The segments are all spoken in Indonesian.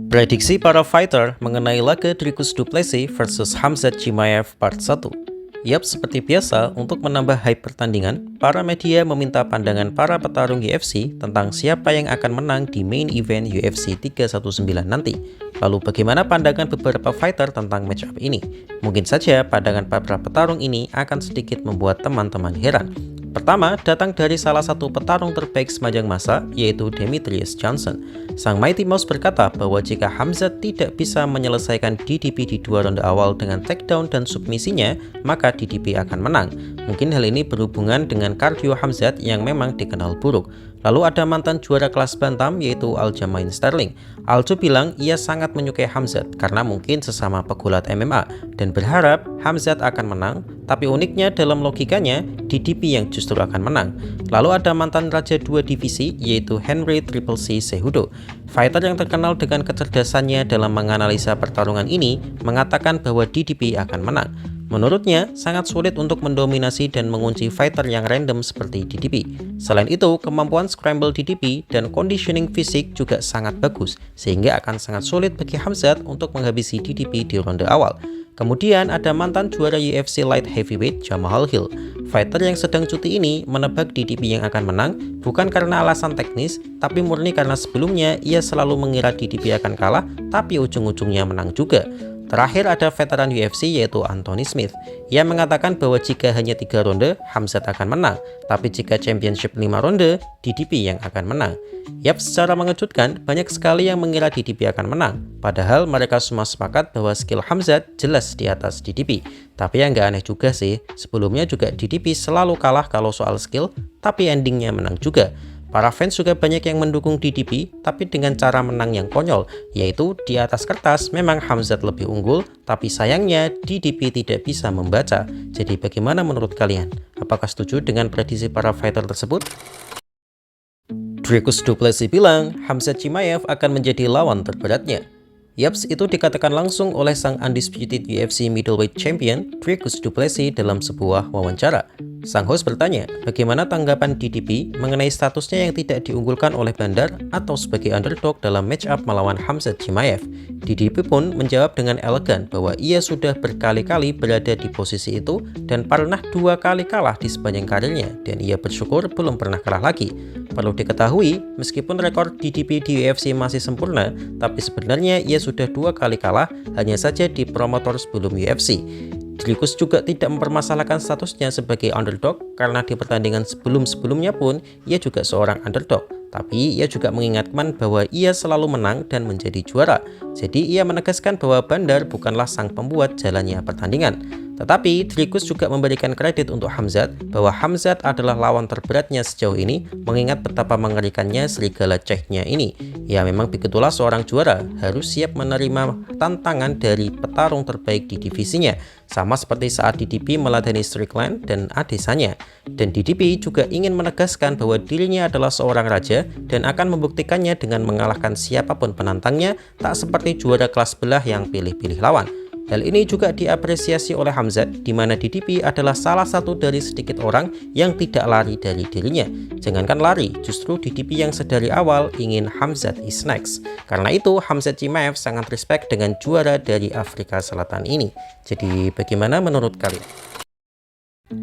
Prediksi para fighter mengenai laga Dricus du Plessis versus Khamzat Chimaev Part 1. Yap, seperti biasa, untuk menambah hype pertandingan, para media meminta pandangan para petarung UFC tentang siapa yang akan menang di main event UFC 319 nanti. Lalu bagaimana pandangan beberapa fighter tentang matchup ini? Mungkin saja pandangan para petarung ini akan sedikit membuat teman-teman heran. Pertama, datang dari salah satu petarung terbaik sepanjang masa, yaitu Demetrious Johnson. Sang Mighty Mouse berkata bahwa jika Khamzat tidak bisa menyelesaikan DDP di dua ronde awal dengan takedown dan submisinya, maka DDP akan menang. Mungkin hal ini berhubungan dengan kardio Khamzat yang memang dikenal buruk. Lalu ada mantan juara kelas bantam yaitu Aljamain Sterling. Aljo bilang ia sangat menyukai Khamzat karena mungkin sesama pegulat MMA dan berharap Khamzat akan menang, tapi uniknya dalam logikanya DDP yang justru akan menang. Lalu ada mantan raja dua divisi yaitu Henry Triple C Cejudo. Fighter yang terkenal dengan kecerdasannya dalam menganalisa pertarungan ini mengatakan bahwa DDP akan menang. Menurutnya, sangat sulit untuk mendominasi dan mengunci fighter yang random seperti DDP. Selain itu, kemampuan scramble DDP dan conditioning fisik juga sangat bagus, sehingga akan sangat sulit bagi Khamzat untuk menghabisi DDP di ronde awal. Kemudian ada mantan juara UFC Light Heavyweight Jamahal Hill. Fighter yang sedang cuti ini menebak DDP yang akan menang bukan karena alasan teknis, tapi murni karena sebelumnya ia selalu mengira DDP akan kalah, tapi ujung-ujungnya menang juga. Terakhir ada veteran UFC yaitu Anthony Smith. Ia mengatakan bahwa jika hanya 3 ronde, Khamzat akan menang. Tapi jika championship 5 ronde, DDP yang akan menang. Yap, secara mengejutkan, banyak sekali yang mengira DDP akan menang. Padahal mereka semua sepakat bahwa skill Khamzat jelas di atas DDP. Tapi yang gak aneh juga sih, sebelumnya juga DDP selalu kalah kalau soal skill, tapi endingnya menang juga. Para fans juga banyak yang mendukung DDP, tapi dengan cara menang yang konyol, yaitu di atas kertas memang Khamzat lebih unggul, tapi sayangnya DDP tidak bisa membaca. Jadi bagaimana menurut kalian? Apakah setuju dengan prediksi para fighter tersebut? Dricus du Plessis bilang Khamzat Chimaev akan menjadi lawan terberatnya. Yaps, itu dikatakan langsung oleh sang undisputed UFC middleweight champion Dricus du Plessis dalam sebuah wawancara. Sang host bertanya, bagaimana tanggapan DDP mengenai statusnya yang tidak diunggulkan oleh Bandar atau sebagai underdog dalam match-up melawan Khamzat Chimaev. DDP pun menjawab dengan elegan bahwa ia sudah berkali-kali berada di posisi itu dan pernah 2 kali kalah di sepanjang karirnya dan ia bersyukur belum pernah kalah lagi. Perlu diketahui, meskipun rekor DDP di UFC masih sempurna, tapi sebenarnya ia sudah 2 kali kalah hanya saja di promotor sebelum UFC. Dricus juga tidak mempermasalahkan statusnya sebagai underdog karena di pertandingan sebelum-sebelumnya pun ia juga seorang underdog. Tapi ia juga mengingatkan bahwa ia selalu menang dan menjadi juara. Jadi ia menegaskan bahwa Bandar bukanlah sang pembuat jalannya pertandingan. Tetapi Dricus juga memberikan kredit untuk Khamzat bahwa Khamzat adalah lawan terberatnya sejauh ini mengingat betapa mengerikannya serigala Czechnya ini. Ya memang begitulah seorang juara harus siap menerima tantangan dari petarung terbaik di divisinya. Sama seperti saat DDP meladeni Strickland dan Adesanya. Dan DDP juga ingin menegaskan bahwa dirinya adalah seorang raja dan akan membuktikannya dengan mengalahkan siapapun penantangnya, tak seperti juara kelas belah yang pilih-pilih lawan. Hal ini juga diapresiasi oleh Khamzat, di mana DDP adalah salah satu dari sedikit orang yang tidak lari dari dirinya. Jangankan lari, justru DDP yang sedari awal ingin Khamzat is next. Karena itu, Khamzat Chimaev sangat respect dengan juara dari Afrika Selatan ini. Jadi, bagaimana menurut kalian?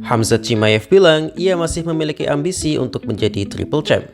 Khamzat Chimaev bilang ia masih memiliki ambisi untuk menjadi triple champ.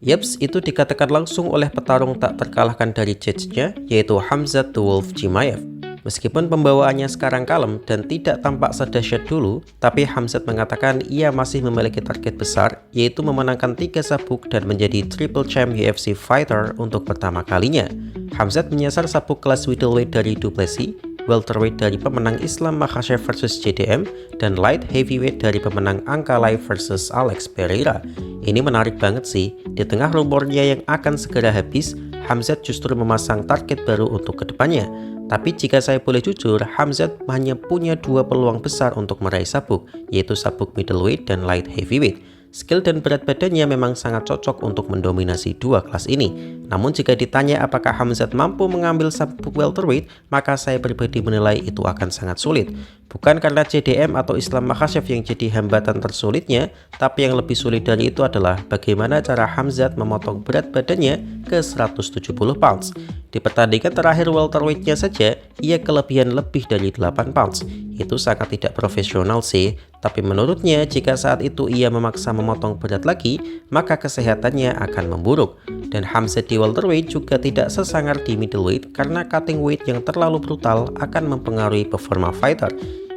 Yaps, itu dikatakan langsung oleh petarung tak terkalahkan dari Czechnya, yaitu Khamzat the Wolf Chimaev. Meskipun pembawaannya sekarang kalem dan tidak tampak sedahsyat dulu, tapi Khamzat mengatakan ia masih memiliki target besar, yaitu memenangkan 3 sabuk dan menjadi triple champ UFC fighter untuk pertama kalinya. Khamzat menyasar sabuk kelas middleweight dari du Plessis, welterweight dari pemenang Islam Makhachev versus JDM, dan light heavyweight dari pemenang Ankalaev versus Alex Pereira. Ini menarik banget sih, di tengah rumornya yang akan segera habis, Khamzat justru memasang target baru untuk kedepannya. Tapi jika saya boleh jujur, Khamzat hanya punya 2 peluang besar untuk meraih sabuk, yaitu sabuk middleweight dan light heavyweight. Skill dan berat badannya memang sangat cocok untuk mendominasi 2 kelas ini. Namun jika ditanya apakah Khamzat mampu mengambil sabuk welterweight, maka saya pribadi menilai itu akan sangat sulit. Bukan karena CDM atau Islam Makhachev yang jadi hambatan tersulitnya, tapi yang lebih sulit dari itu adalah bagaimana cara Khamzat memotong berat badannya ke 170 pounds. Di pertandingan terakhir welterweight-nya saja, ia kelebihan lebih dari 8 pounds. Itu sangat tidak profesional sih, tapi menurutnya jika saat itu ia memaksa memotong berat lagi, maka kesehatannya akan memburuk. Dan Khamzat di welterweight juga tidak sesangar di middleweight karena cutting weight yang terlalu brutal akan mempengaruhi performa fighter.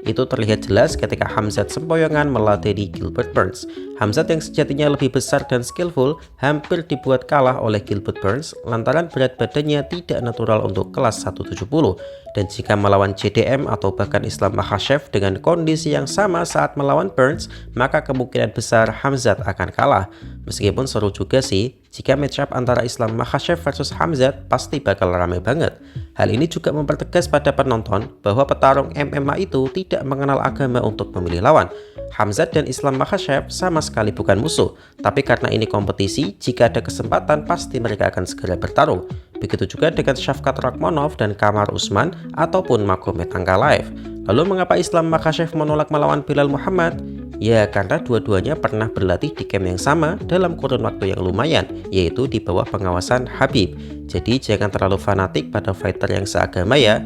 Itu terlihat jelas ketika Khamzat sempoyongan meladeni Gilbert Burns. Khamzat yang sejatinya lebih besar dan skillful hampir dibuat kalah oleh Gilbert Burns lantaran berat badannya tidak natural untuk kelas 170. Dan jika melawan CDM atau bahkan Islam Makhachev dengan kondisi yang sama saat melawan Burns, maka kemungkinan besar Khamzat akan kalah. Meskipun seru juga sih, jika matchup antara Islam Makhachev versus Khamzat pasti bakal rame banget. Hal ini juga mempertegas pada penonton bahwa petarung MMA itu tidak mengenal agama untuk memilih lawan. Khamzat dan Islam Makhachev sama sekali bukan musuh, tapi karena ini kompetisi, jika ada kesempatan pasti mereka akan segera bertarung. Begitu juga dengan Shavkat Rakhmonov dan Kamaru Usman ataupun Magomed Ankalaev. Lalu mengapa Islam Makhachev menolak melawan Belal Muhammad? Ya karena dua-duanya pernah berlatih di camp yang sama dalam kurun waktu yang lumayan, yaitu di bawah pengawasan Khabib. Jadi jangan terlalu fanatik pada fighter yang seagama ya.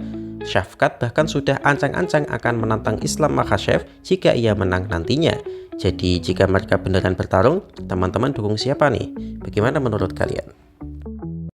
Shavkat bahkan sudah ancang-ancang akan menantang Islam Makhachev jika ia menang nantinya. Jadi jika mereka beneran bertarung, teman-teman dukung siapa nih? Bagaimana menurut kalian?